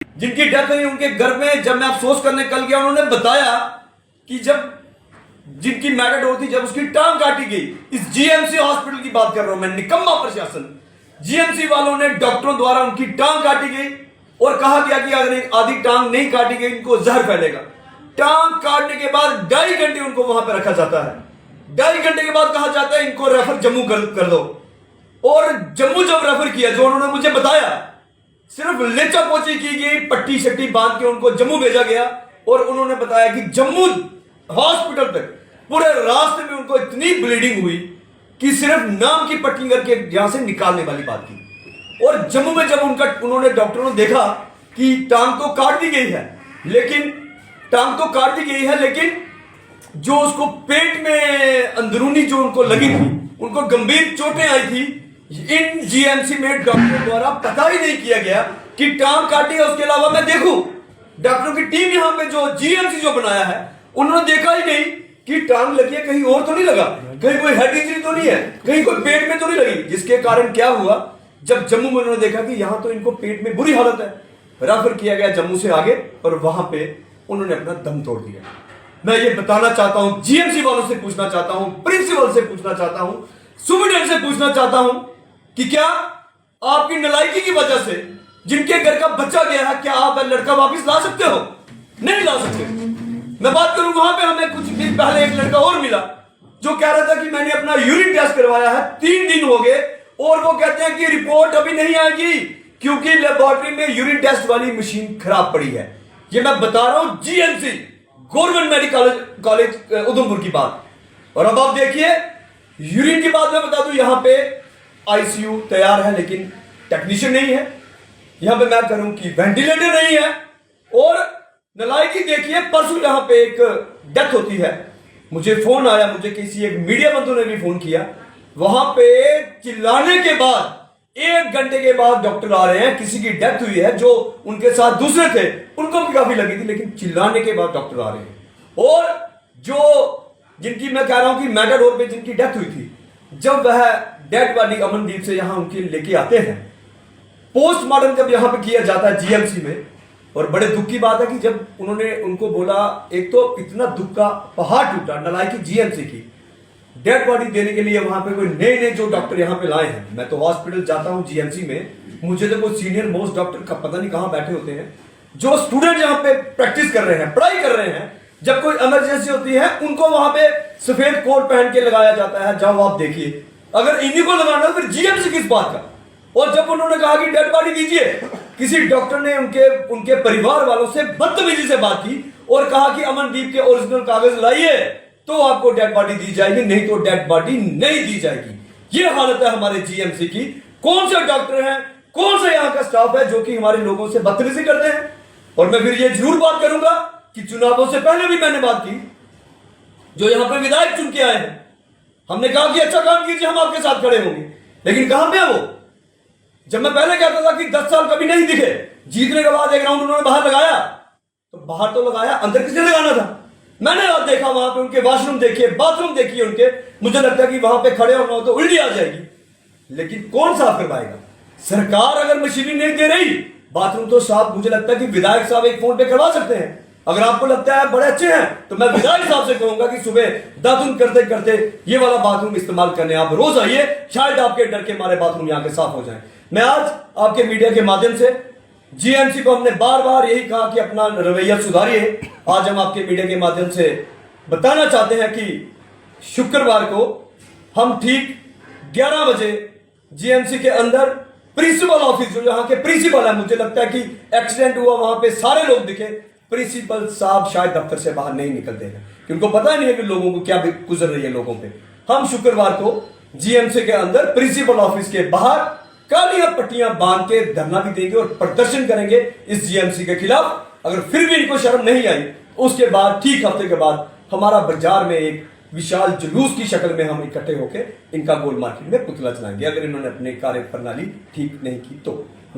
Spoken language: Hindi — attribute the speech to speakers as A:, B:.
A: जिनकी डेथ हुई उनके घर में जब मैं अफसोस करने कल गया, उन्होंने बताया कि जब जिनकी मैटाडोर थी, जब उसकी टांग काटी गई, इस जीएमसी हॉस्पिटल की बात कर रहा हूं मैं, निकम्मा प्रशासन, जीएमसी वालों ने डॉक्टरों द्वारा उनकी टांग काटी गई और कहा गया कि अगर आधी टांग नहीं काटी गई इनको जहर फैलेगा। टांग काटने के बाद 2.5 घंटे उनको वहां पर रखा जाता है। 2.5 घंटे के बाद कहा जाता है इनको रेफर जम्मू कर दो। और जम्मू जब रेफर किया, जो उन्होंने मुझे बताया, सिर्फ लेचा पोची की गई, पट्टी शट्टी बांध के उनको जम्मू भेजा गया। और उन्होंने बताया कि जम्मू हॉस्पिटल तक पूरे रास्ते में उनको इतनी ब्लीडिंग हुई कि सिर्फ नाम की पट्टी करके यहां से निकालने वाली बात थी। और जम्मू में जब उन्होंने डॉक्टरों ने देखा कि टांग तो काट दी गई है, लेकिन टांग तो काट दी गई है, लेकिन जो उसको पेट में अंदरूनी जो उनको लगी थी, उनको गंभीर चोटें आई थी। इन जीएमसी में डॉक्टरों द्वारा पता ही नहीं किया गया कि टांग काटी है। उसके अलावा मैं देखूं, डॉक्टरों की टीम यहां पे जो जीएमसी जो बनाया है, उन्होंने देखा ही नहीं कि टांग लगी है, कहीं और तो नहीं लगा, कहीं कोई हेड इंजरी तो नहीं है, कहीं कोई पेट में तो नहीं लगी। जिसके कारण क्या हुआ, जब जम्मू में उन्होंने देखा कि यहां तो इनको पेट में बुरी हालत है, रेफर किया गया जम्मू से आगे, और वहां पे उन्होंने अपना दम तोड़ दिया। मैं ये बताना चाहता हूं, जीएमसी वालों से पूछना चाहता हूं, प्रिंसिपल से पूछना चाहता हूं, सुपरिटेंडेंट से पूछना चाहता हूं कि क्या आपकी नालायकी की वजह से जिनके घर का बच्चा गया है, क्या आप लड़का वापस ला सकते हो? नहीं ला सकते। मैं बात करूं, वहां पे हमें कुछ दिन पहले एक लड़का और मिला जो कह रहा था कि मैंने अपना यूरिन टेस्ट करवाया है, 3 दिन हो गए, और वो कहते हैं कि रिपोर्ट अभी नहीं आएगी क्योंकि लेबोरेटरी में यूरिन टेस्ट वाली मशीन खराब पड़ी है। ये मैं बता रहा हूं GMC, government medical college Udhampur की बात। और अब आप देखिए, यूरिन की बात मैं बता दूं, यहां पे आईसीयू तैयार है लेकिन टेक्नीशियन नहीं है। यहां पे मैं करूं कि वेंटिलेटर नहीं है। और नालायकी देखिए, परसों यहां पे एक डेथ होती है, मुझे फोन आया, मुझे किसी एक मीडिया बंधु ने भी फोन किया, वहां पे चिल्लाने के बाद 1 घंटे के बाद डॉक्टर आ रहे हैं, किसी की डेथ हुई है, जो उनके साथ दूसरे थे उनको भी काफी लगी थी, लेकिन चिल्लाने के बाद डॉक्टर आ रहे हैं। और जो जिनकी मैं कह रहा हूं कि मैटाडोर पे जिनकी डेथ हुई थी, जब वह डेड बॉडी अमनदीप से यहां उनके लेके आते हैं, पोस्टमार्टम जब यहां पे किया जाता है जीएमसी में, और बड़े दुख की बात है कि जब उन्होंने उनको बोला, एक तो इतना दुख का पहाड़ टूटा नालायकी जीएमसी की, डेड बॉडी देने के लिए वहां पे कोई नए जो डॉक्टर यहां पे लाए हैं। मैं तो हॉस्पिटल जाता हूं जीएमसी में, मुझे तो कोई सीनियर मोस्ट डॉक्टर का पता नहीं कहां बैठे होते हैं। जो स्टूडेंट यहां पे प्रैक्टिस कर रहे हैं, पढ़ाई कर रहे हैं, जब कोई इमरजेंसी होती है उनको वहां पे सफेद कोट पहन के लगाया जाता है। जाओ आप देखिए, अगर इन्हीं को लगाना फिर जीएमसी किस बात का? और जब उन्होंने कहा कि डेड बॉडी दीजिए, किसी डॉक्टर ने उनके परिवार वालों से बदतमीजी से बात की और कहा कि अमनदीप के ओरिजिनल कागज लाइए तो आपको डेड बॉडी दी जाएगी, नहीं तो डेड बॉडी नहीं दी जाएगी। ये हालत है हमारे जीएमसी की। कौन से डॉक्टर हैं, कौन सा यहां का स्टाफ है जो कि हमारे लोगों से बदतमीजी करते हैं? और मैं फिर ये जरूर बात करूंगा कि चुनावों से पहले भी मैंने बात की, जो यहां पे विधायक चुन के आए हैं, हमने कहा कि अच्छा काम कीजिए, हम आपके साथ खड़े होंगे, लेकिन कहां पे है वो? जब मैं पहले कहता था कि 10 साल कभी नहीं दिखे, जीतने के बाद एक राउंड उन्होंने बाहर लगाया, तो बाहर तो लगाया, अंदर किसने लगाना था? मैंने आज देखा वहां पे उनके वॉशरूम देखिए, बाथरूम देखिए उनके, मुझे लगता है कि वहां पे खड़े होना हो तो उल्टी आ जाएगी। लेकिन कौन साफ करवाएगा? सरकार अगर मशीनरी नहीं दे रही, बाथरूम तो साफ मुझे लगता है कि विधायक साहब एक फोन पे करवा सकते हैं। अगर आपको लगता है बड़े अच्छे हैं, तो मैं विधायक साहब से कहूंगा कि सुबह दातुन करते करते ये वाला बाथरूम इस्तेमाल करने आप रोज आइए, शायद आपके डर के मारे बाथरूम यहाँ के साफ हो जाए। मैं आज आपके मीडिया के माध्यम से जीएमसी को हमने बार बार यही कहा कि अपना रवैया सुधारिए। आज हम आपके मीडिया के माध्यम से बताना चाहते हैं कि शुक्रवार को हम ठीक 11 बजे जीएमसी के अंदर प्रिंसिपल ऑफिस, जो यहाँ के प्रिंसिपल है, मुझे लगता है कि एक्सीडेंट हुआ वहां पे सारे लोग दिखे, प्रिंसिपल साहब शायद दफ्तर से बाहर नहीं निकलते हैं, क्योंकि उनको पता नहीं है कि लोगों को क्या गुजर रही है लोगों पे। हम शुक्रवार को जीएमसी के अंदर प्रिंसिपल ऑफिस के बाहर कालियां पट्टियां बांध के धरना भी देंगे और प्रदर्शन करेंगे इस जीएमसी के खिलाफ। अगर फिर भी इनको शर्म नहीं आई, उसके बाद ठीक हफ्ते के बाद हमारा बाजार में एक विशाल जुलूस की शक्ल में हम इकट्ठे होकर इनका गोल मार्केट में पुतला चलाएंगे, अगर इन्होंने अपनी कार्य प्रणाली ठीक नहीं की तो।